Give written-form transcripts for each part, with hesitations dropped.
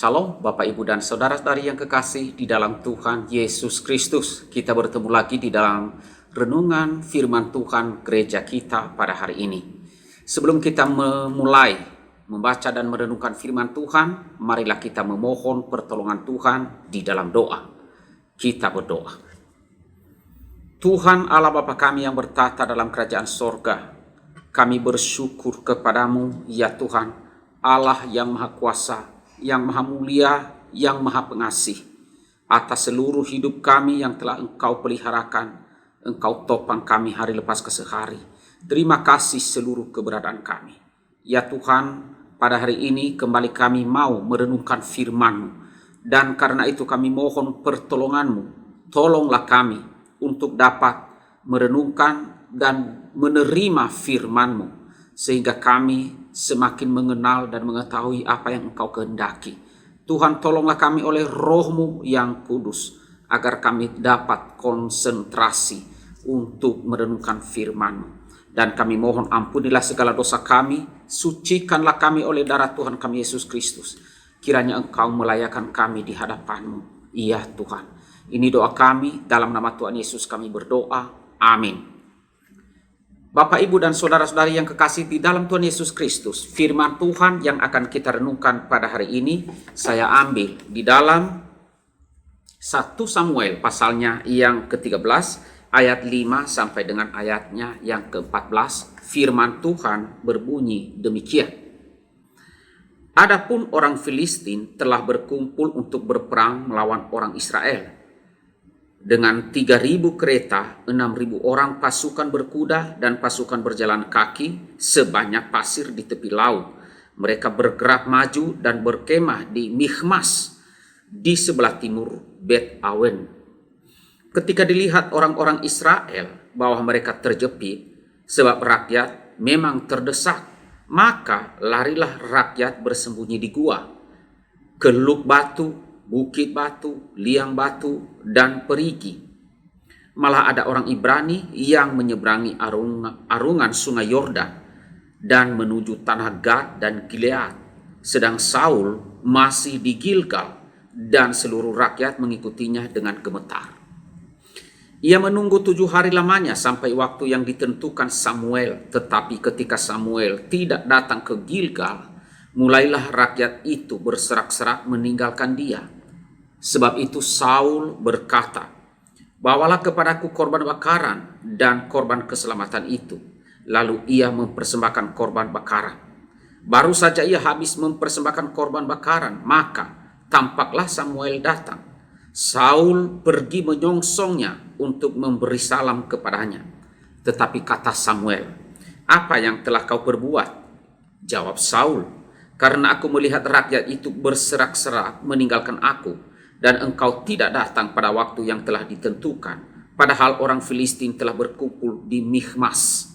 Shalom Bapak Ibu dan Saudara-saudari yang kekasih di dalam Tuhan Yesus Kristus. Kita bertemu lagi di dalam renungan firman Tuhan gereja kita pada hari ini. Sebelum kita memulai membaca dan merenungkan firman Tuhan, marilah kita memohon pertolongan Tuhan di dalam doa. Kita berdoa. Tuhan Allah Bapa kami yang bertata dalam kerajaan sorga, kami bersyukur kepadamu ya Tuhan, Allah yang Maha Kuasa, yang Maha Mulia, yang Maha Pengasih, atas seluruh hidup kami yang telah Engkau peliharakan. Engkau topang kami hari lepas ke sehari. Terima kasih seluruh keberadaan kami. Ya Tuhan, pada hari ini kembali kami mau merenungkan firman-Mu. Dan karena itu kami mohon pertolongan-Mu. Tolonglah kami untuk dapat merenungkan dan menerima firman-Mu, sehingga kami semakin mengenal dan mengetahui apa yang Engkau kehendaki. Tuhan, tolonglah kami oleh Roh-Mu yang kudus, agar kami dapat konsentrasi untuk merenungkan firman-Mu. Dan kami mohon ampunilah segala dosa kami, sucikanlah kami oleh darah Tuhan kami Yesus Kristus. Kiranya Engkau melayakan kami di hadapan-Mu. Iya Tuhan, ini doa kami, dalam nama Tuhan Yesus kami berdoa. Amin. Bapak, Ibu, dan Saudara-saudari yang kekasih di dalam Tuhan Yesus Kristus, firman Tuhan yang akan kita renungkan pada hari ini, saya ambil di dalam 1 Samuel pasalnya yang ke-13, ayat 5 sampai dengan ayatnya yang ke-14, firman Tuhan berbunyi demikian. Adapun orang Filistin telah berkumpul untuk berperang melawan orang Israel. Dengan 3.000 kereta, 6.000 orang pasukan berkuda dan pasukan berjalan kaki sebanyak pasir di tepi laut. Mereka bergerak maju dan berkemah di Michmas di sebelah timur Bet Awen. Ketika dilihat orang-orang Israel bahwa mereka terjepit sebab rakyat memang terdesak, maka larilah rakyat bersembunyi di gua, Geluk Batu, Bukit Batu, Liang Batu, dan Perigi. Malah ada orang Ibrani yang menyeberangi arungan sungai Yordan dan menuju tanah Gad dan Gilead, sedang Saul masih di Gilgal dan seluruh rakyat mengikutinya dengan gemetar. Ia menunggu 7 hari lamanya sampai waktu yang ditentukan Samuel, tetapi ketika Samuel tidak datang ke Gilgal, mulailah rakyat itu berserak-serak meninggalkan dia. Sebab itu Saul berkata, "Bawalah kepadaku korban bakaran dan korban keselamatan itu." Lalu ia mempersembahkan korban bakaran. Baru saja ia habis mempersembahkan korban bakaran, maka tampaklah Samuel datang. Saul pergi menyongsongnya untuk memberi salam kepadanya. Tetapi kata Samuel, "Apa yang telah kau perbuat?" Jawab Saul, "Karena aku melihat rakyat itu berserak-serak meninggalkan aku, dan engkau tidak datang pada waktu yang telah ditentukan, padahal orang Filistin telah berkumpul di Michmas.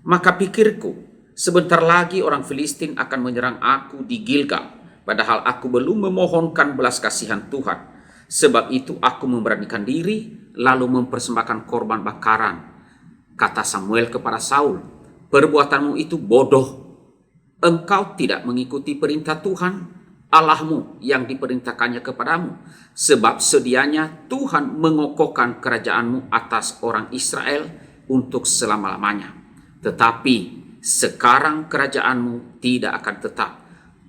Maka pikirku, sebentar lagi orang Filistin akan menyerang aku di Gilgal, padahal aku belum memohonkan belas kasihan Tuhan. Sebab itu aku memberanikan diri, lalu mempersembahkan korban bakaran." Kata Samuel kepada Saul, "Perbuatanmu itu bodoh. Engkau tidak mengikuti perintah Tuhan Allahmu yang diperintahkannya kepadamu, sebab sedianya Tuhan mengokohkan kerajaanmu atas orang Israel untuk selama-lamanya. Tetapi sekarang kerajaanmu tidak akan tetap.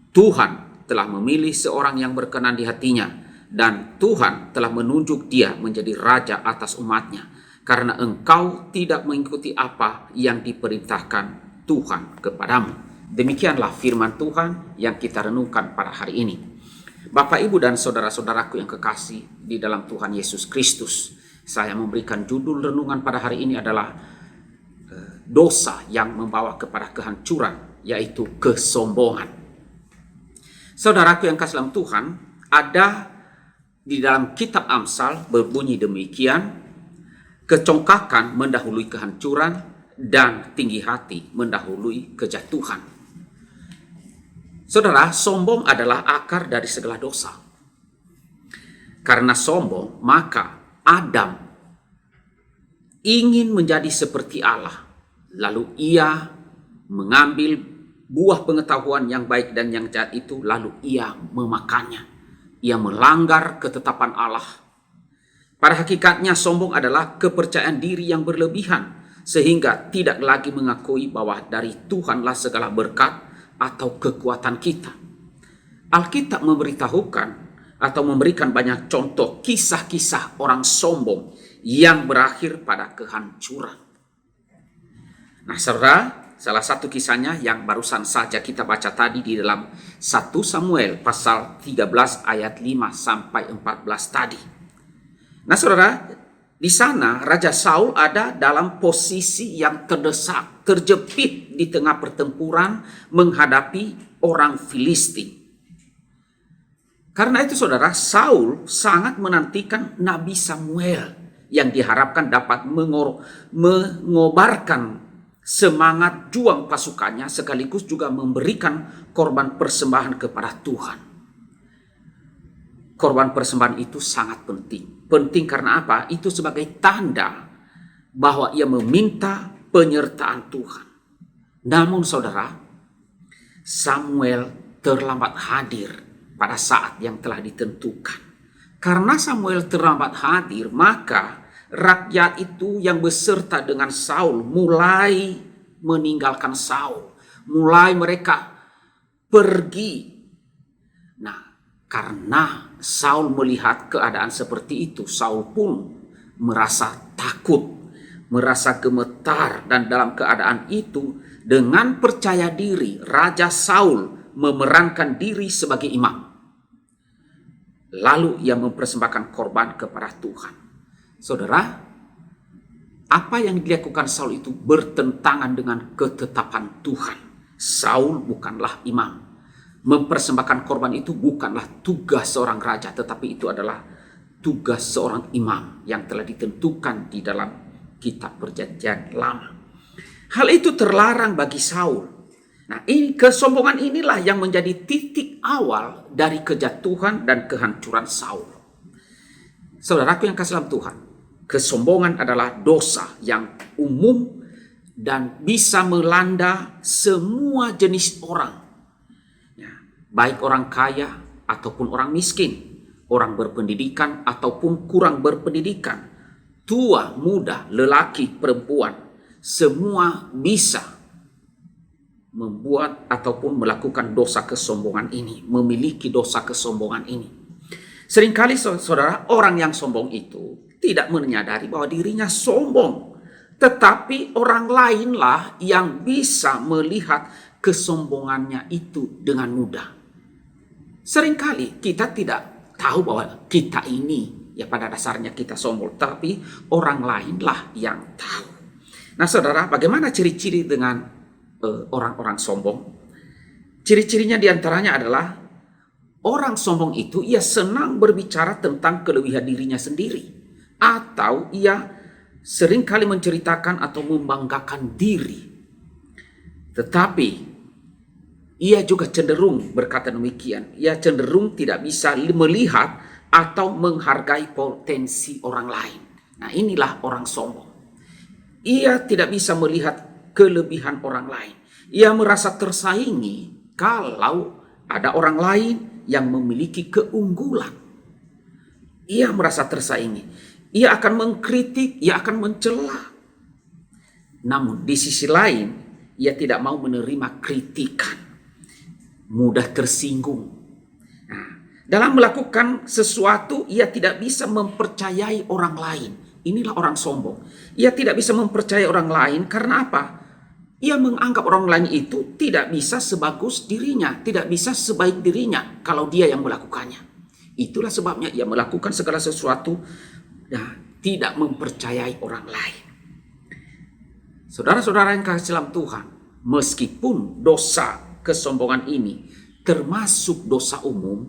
Tuhan telah memilih seorang yang berkenan di hatinya, dan Tuhan telah menunjuk dia menjadi raja atas umatnya, karena engkau tidak mengikuti apa yang diperintahkan Tuhan kepadamu." Demikianlah firman Tuhan yang kita renungkan pada hari ini. Bapak, Ibu, dan saudara-saudaraku yang kekasih di dalam Tuhan Yesus Kristus, saya memberikan judul renungan pada hari ini adalah dosa yang membawa kepada kehancuran, yaitu kesombongan. Saudaraku yang kasih dalam Tuhan, ada di dalam kitab Amsal berbunyi demikian, "Kecongkakan mendahului kehancuran dan tinggi hati mendahului kejatuhan." Saudara, sombong adalah akar dari segala dosa. Karena sombong, maka Adam ingin menjadi seperti Allah. Lalu ia mengambil buah pengetahuan yang baik dan yang jahat itu, lalu ia memakannya. Ia melanggar ketetapan Allah. Pada hakikatnya sombong adalah kepercayaan diri yang berlebihan, sehingga tidak lagi mengakui bahwa dari Tuhanlah segala berkat atau kekuatan kita. Alkitab memberitahukan atau memberikan banyak contoh kisah-kisah orang sombong yang berakhir pada kehancuran. Nah, saudara, salah satu kisahnya yang barusan saja kita baca tadi di dalam 1 Samuel pasal 13 ayat 5 sampai 14 tadi. Nah, saudara, di sana Raja Saul ada dalam posisi yang terdesak, terjepit di tengah pertempuran menghadapi orang Filistin. Karena itu saudara, Saul sangat menantikan Nabi Samuel yang diharapkan dapat mengobarkan semangat juang pasukannya, sekaligus juga memberikan korban persembahan kepada Tuhan. Korban persembahan itu sangat penting. Penting karena apa? Itu sebagai tanda bahwa ia meminta penyertaan Tuhan. Namun saudara, Samuel terlambat hadir pada saat yang telah ditentukan. Karena Samuel terlambat hadir, maka rakyat itu yang beserta dengan Saul mulai meninggalkan Saul. Mulai mereka pergi. Nah, karena Saul melihat keadaan seperti itu, Saul pun merasa takut, merasa gemetar, dan dalam keadaan itu dengan percaya diri Raja Saul memerankan diri sebagai imam. Lalu ia mempersembahkan korban kepada Tuhan. Saudara, apa yang dilakukan Saul itu bertentangan dengan ketetapan Tuhan. Saul bukanlah imam. Mempersembahkan korban itu bukanlah tugas seorang raja, tetapi itu adalah tugas seorang imam yang telah ditentukan di dalam kitab Perjanjian Lama. Hal itu terlarang bagi Saul. Nah, ini kesombongan inilah yang menjadi titik awal dari kejatuhan dan kehancuran Saul. Saudaraku yang kasih dalam Tuhan, kesombongan adalah dosa yang umum dan bisa melanda semua jenis orang. Baik orang kaya ataupun orang miskin, orang berpendidikan ataupun kurang berpendidikan, tua, muda, lelaki, perempuan, semua bisa membuat ataupun melakukan dosa kesombongan ini, memiliki dosa kesombongan ini. Seringkali saudara, orang yang sombong itu tidak menyadari bahwa dirinya sombong, tetapi orang lainlah yang bisa melihat kesombongannya itu dengan mudah. Seringkali kita tidak tahu bahwa kita ini, ya pada dasarnya kita sombong, tapi orang lainlah yang tahu. Nah saudara, bagaimana ciri-ciri dengan orang-orang sombong? Ciri-cirinya diantaranya adalah orang sombong itu ia senang berbicara tentang kelebihan dirinya sendiri, atau ia seringkali menceritakan atau membanggakan diri. Tetapi ia juga cenderung berkata demikian. Ia cenderung tidak bisa melihat atau menghargai potensi orang lain. Nah, inilah orang sombong. Ia tidak bisa melihat kelebihan orang lain. Ia merasa tersaingi kalau ada orang lain yang memiliki keunggulan. Ia merasa tersaingi. Ia akan mengkritik, ia akan mencela. Namun di sisi lain, ia tidak mau menerima kritikan. Mudah tersinggung. Nah, dalam melakukan sesuatu, ia tidak bisa mempercayai orang lain. Inilah orang sombong. Ia tidak bisa mempercayai orang lain karena apa? Ia menganggap orang lain itu tidak bisa sebagus dirinya, tidak bisa sebaik dirinya kalau dia yang melakukannya. Itulah sebabnya ia melakukan segala sesuatu dan tidak mempercayai orang lain. Saudara-saudara yang kasih dalam Tuhan, meskipun dosa kesombongan ini termasuk dosa umum,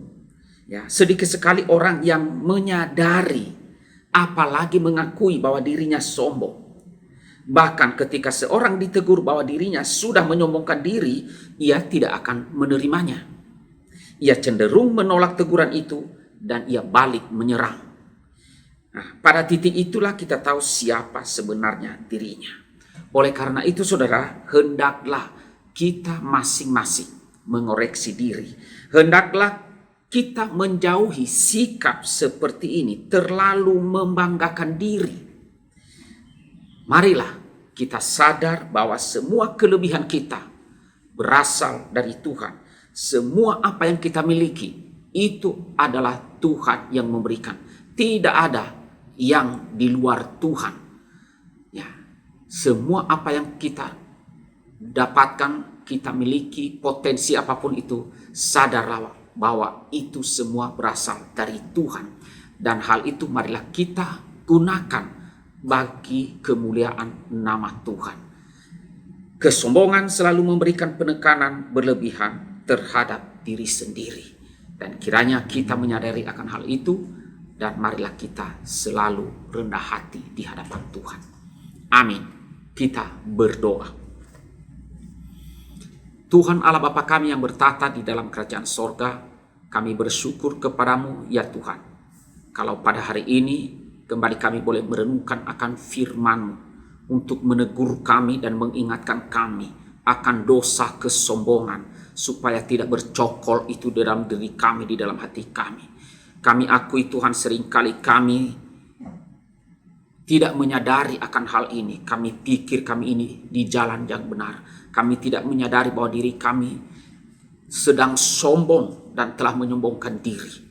ya, sedikit sekali orang yang menyadari apalagi mengakui bahwa dirinya sombong. Bahkan ketika seorang ditegur bahwa dirinya sudah menyombongkan diri, ia tidak akan menerimanya. Ia cenderung menolak teguran itu dan ia balik menyerang. Nah, pada titik itulah kita tahu siapa sebenarnya dirinya. Oleh karena itu saudara, hendaklah kita masing-masing mengoreksi diri. Hendaklah kita menjauhi sikap seperti ini, terlalu membanggakan diri. Marilah kita sadar bahwa semua kelebihan kita berasal dari Tuhan. Semua apa yang kita miliki itu adalah Tuhan yang memberikan. Tidak ada yang di luar Tuhan. Ya, semua apa yang kita dapatkan, kita miliki, potensi apapun itu, sadarlah bahwa itu semua berasal dari Tuhan. Dan hal itu marilah kita gunakan bagi kemuliaan nama Tuhan. Kesombongan selalu memberikan penekanan berlebihan terhadap diri sendiri. Dan kiranya kita menyadari akan hal itu, dan marilah kita selalu rendah hati di hadapan Tuhan. Amin. Kita berdoa. Tuhan Allah Bapa kami yang bertata di dalam kerajaan sorga, kami bersyukur kepadamu ya Tuhan. Kalau pada hari ini kembali kami boleh merenungkan akan firman-Mu untuk menegur kami dan mengingatkan kami akan dosa kesombongan, supaya tidak bercokol itu dalam diri kami, di dalam hati kami. Kami akui Tuhan, seringkali kami tidak menyadari akan hal ini. Kami pikir kami ini di jalan yang benar. Kami tidak menyadari bahwa diri kami sedang sombong dan telah menyombongkan diri.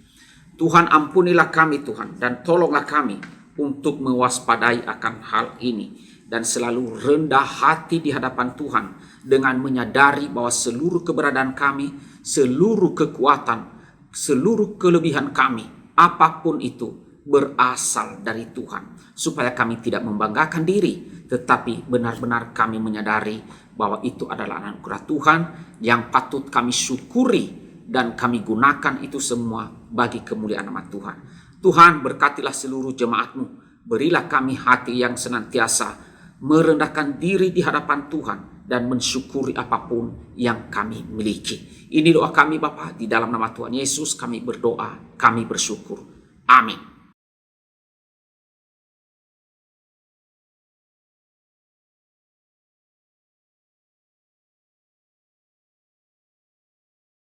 Tuhan, ampunilah kami Tuhan, dan tolonglah kami untuk mewaspadai akan hal ini, dan selalu rendah hati di hadapan Tuhan dengan menyadari bahwa seluruh keberadaan kami, seluruh kekuatan, seluruh kelebihan kami, apapun itu, berasal dari Tuhan. Supaya kami tidak membanggakan diri, tetapi benar-benar kami menyadari bahwa itu adalah anugerah Tuhan yang patut kami syukuri, dan kami gunakan itu semua bagi kemuliaan nama Tuhan. Tuhan, berkatilah seluruh jemaat-Mu. Berilah kami hati yang senantiasa merendahkan diri di hadapan Tuhan dan mensyukuri apapun yang kami miliki. Ini doa kami Bapa, di dalam nama Tuhan Yesus kami berdoa, kami bersyukur. Amin.